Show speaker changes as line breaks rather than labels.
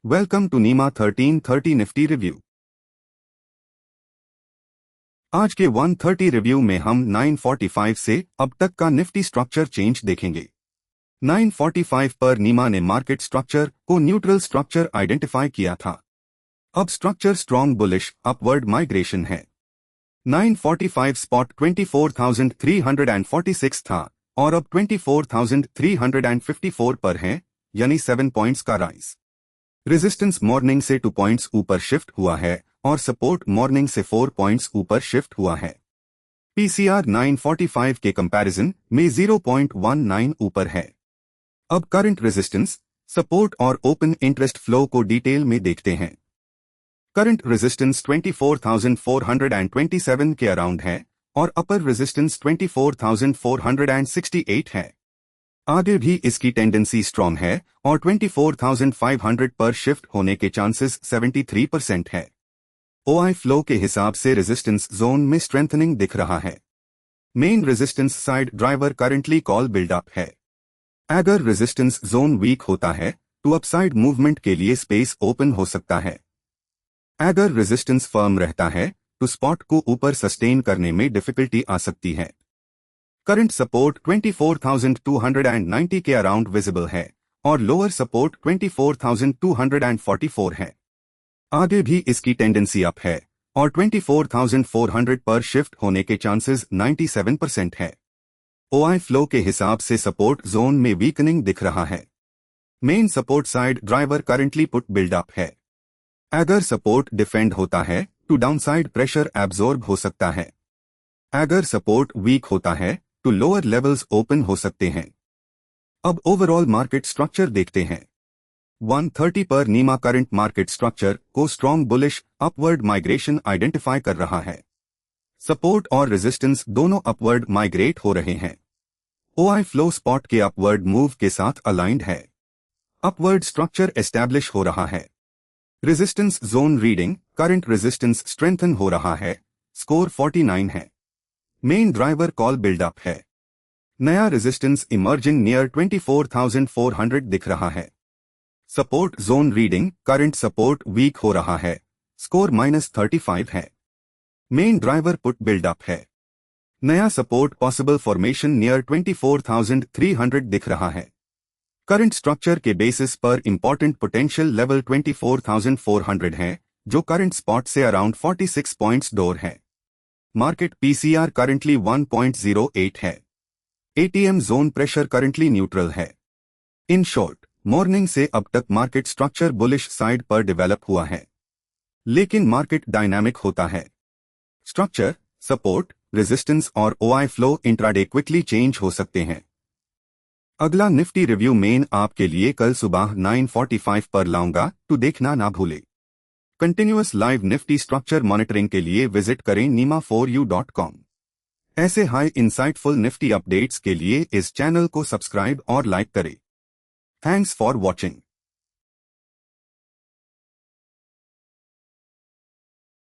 Welcome to नीमा 1330 Nifty review. आज के 130 रिव्यू में हम 945 से अब तक का निफ्टी स्ट्रक्चर चेंज देखेंगे। 945 पर नीमा ने मार्केट स्ट्रक्चर को न्यूट्रल स्ट्रक्चर आइडेंटिफाई किया था। अब structure strong bullish upward migration है। 945 स्पॉट 24,346 था और अब 24,354 पर है, यानी 7 पॉइंट्स का राइज। रेजिस्टेंस मॉर्निंग से 2 पॉइंट्स ऊपर शिफ्ट हुआ है और सपोर्ट मॉर्निंग से 4 पॉइंट्स ऊपर शिफ्ट हुआ है। पीसीआर 945 के कंपैरिजन में 0.19 ऊपर है। अब करंट रेजिस्टेंस, सपोर्ट और ओपन इंटरेस्ट फ्लो को डिटेल में देखते हैं। करंट रेजिस्टेंस 24,427 के अराउंड है और अपर रेजिस्टेंस 24,468 है। आगे भी इसकी टेंडेंसी स्ट्रॉन्ग है और 24,500 पर शिफ्ट होने के चांसेस 73% है। ओआई फ्लो के हिसाब से रेजिस्टेंस जोन में स्ट्रेंथनिंग दिख रहा है। Main resistance side driver currently call buildup है। अगर रेजिस्टेंस जोन वीक होता है तो अपसाइड मूवमेंट के लिए स्पेस ओपन हो सकता है। अगर रेजिस्टेंस फर्म रहता है तो स्पॉट को ऊपर सस्टेन करने में डिफिकल्टी आ सकती है। करंट सपोर्ट 24,290 के अराउंड विजिबल है और लोअर सपोर्ट 24,244 है। आगे भी इसकी टेंडेंसी अप है और 24,400 पर शिफ्ट होने के चांसेस 97% है। ओआई फ्लो के हिसाब से सपोर्ट जोन में वीकनिंग दिख रहा है। Main support side driver currently put buildup है। अगर सपोर्ट डिफेंड होता है तो डाउनसाइड प्रेशर एब्जॉर्ब हो सकता है। अगर सपोर्ट वीक होता है तो लोअर लेवल्स ओपन हो सकते हैं। अब ओवरऑल मार्केट स्ट्रक्चर देखते हैं। 130 पर नीमा करंट मार्केट स्ट्रक्चर को strong bullish upward migration identify कर रहा है। सपोर्ट और रेजिस्टेंस दोनों अपवर्ड माइग्रेट हो रहे हैं। ओआई फ्लो स्पॉट के अपवर्ड मूव के साथ अलाइंड है। अपवर्ड स्ट्रक्चर एस्टैब्लिश हो रहा है। Resistance zone reading current resistance strengthen हो रहा है। स्कोर 49 है। मेन ड्राइवर कॉल बिल्डअप है। नया रेजिस्टेंस इमर्जिंग नियर 24,400 दिख रहा है। Support zone reading current support weak हो रहा है। स्कोर -35 है। मेन ड्राइवर पुट बिल्डअप है। नया सपोर्ट पॉसिबल फॉर्मेशन नियर 24,300 दिख रहा है। करंट स्ट्रक्चर के बेसिस पर इंपॉर्टेंट पोटेंशियल लेवल 24,400 है, जो करंट स्पॉट से अराउंड 46 पॉइंट्स डोर है। मार्केट पीसीआर करंटली 1.08 है। ATM zone pressure currently neutral है। इन शॉर्ट, मॉर्निंग से अब तक मार्केट स्ट्रक्चर बुलिश साइड पर डेवलप हुआ है, लेकिन मार्केट डायनामिक होता है। स्ट्रक्चर, सपोर्ट, रेजिस्टेंस और OI flow intraday quickly change हो सकते हैं। अगला निफ्टी रिव्यू मेन आपके लिए कल सुबह 9:45 पर लाऊंगा, तो देखना ना भूले। Continuous live Nifty structure monitoring के लिए विजिट करें nima4u.com। ऐसे हाई इंसाइटफुल निफ्टी अपडेट्स के लिए इस चैनल को सब्सक्राइब और लाइक करें। Thanks for watching.